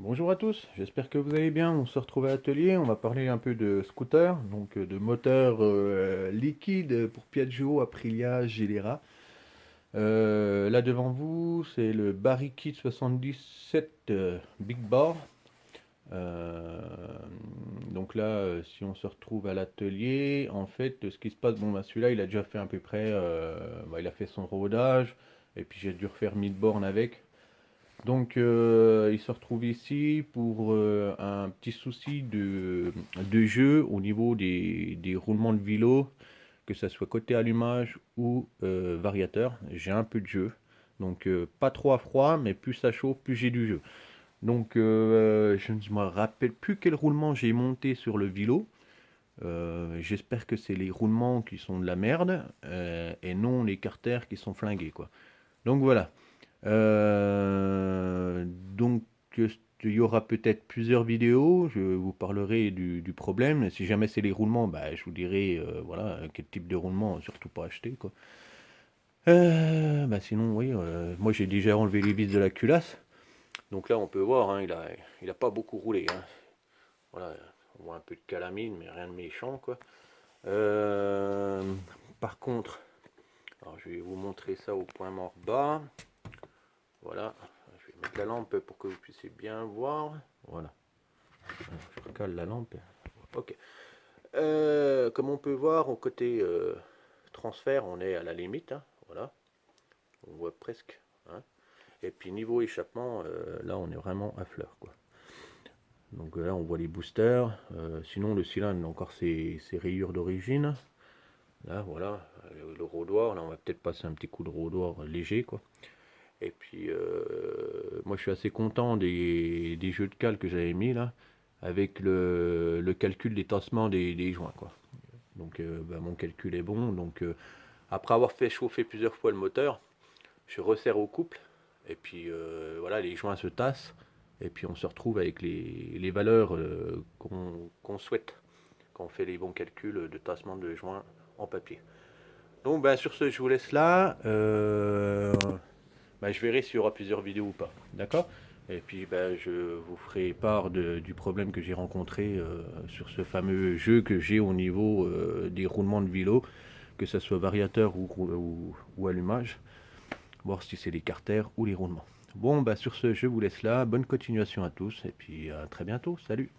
Bonjour à tous, j'espère que vous allez bien. On se retrouve à l'atelier, on va parler un peu de scooter, donc de moteur liquide pour Piaggio, Aprilia, Gilera. Là devant vous, c'est le Barricade 77 Big Bore. Euh, donc là, si on se retrouve à l'atelier, en fait, ce qui se passe, bon, bah, celui-là, il a déjà fait à peu près, il a fait son rodage, et puis j'ai dû refaire 1000 bornes avec. Donc, il se retrouve ici pour un petit souci de jeu au niveau des roulements de vélo, que ce soit côté allumage ou variateur. J'ai un peu de jeu. Donc, pas trop à froid, mais plus ça chauffe, plus j'ai du jeu. Donc, je ne me rappelle plus quel roulement j'ai monté sur le vélo. J'espère que c'est les roulements qui sont de la merde et non les carters qui sont flingués, quoi. Donc voilà. Donc, il y aura peut-être plusieurs vidéos. Je vous parlerai du problème. Si jamais c'est les roulements, bah, je vous dirai voilà, quel type de roulement, surtout pas acheter, quoi. Bah, sinon, oui, moi j'ai déjà enlevé les vis de la culasse. Donc là, on peut voir, hein, il a pas beaucoup roulé, hein. Voilà, on voit un peu de calamine, mais rien de méchant, quoi. Euh, Par contre, alors, je vais vous montrer ça au point mort bas. Voilà, je vais mettre la lampe pour que vous puissiez bien voir. Voilà, je recale la lampe. Ok. Comme on peut voir, au côté transfert, on est à la limite, hein. Voilà, on voit presque, hein. Et puis niveau échappement, là on est vraiment à fleur, quoi. Donc là on voit les boosters. Sinon le cylindre a encore ses rayures d'origine. Là voilà, le rôdoir, là on va peut-être passer un petit coup de rôdoir léger, quoi. Et puis, moi, je suis assez content des jeux de cal que j'avais mis là, avec le calcul des tassements des joints, quoi. Donc, bah, mon calcul est bon. Donc, après avoir fait chauffer plusieurs fois le moteur, je resserre au couple. Et puis, voilà, les joints se tassent. Et puis, on se retrouve avec les valeurs qu'on souhaite quand on fait les bons calculs de tassement de joints en papier. Donc, ben, sur ce, je vous laisse là. Bah, je verrai s'il y aura plusieurs vidéos ou pas. D'accord. Et puis bah, je vous ferai part du problème que j'ai rencontré sur ce fameux jeu que j'ai au niveau des roulements de vélo, que ce soit variateur ou allumage, voir si c'est les carters ou les roulements. Bon, bah, sur ce, je vous laisse là. Bonne continuation à tous et puis à très bientôt. Salut.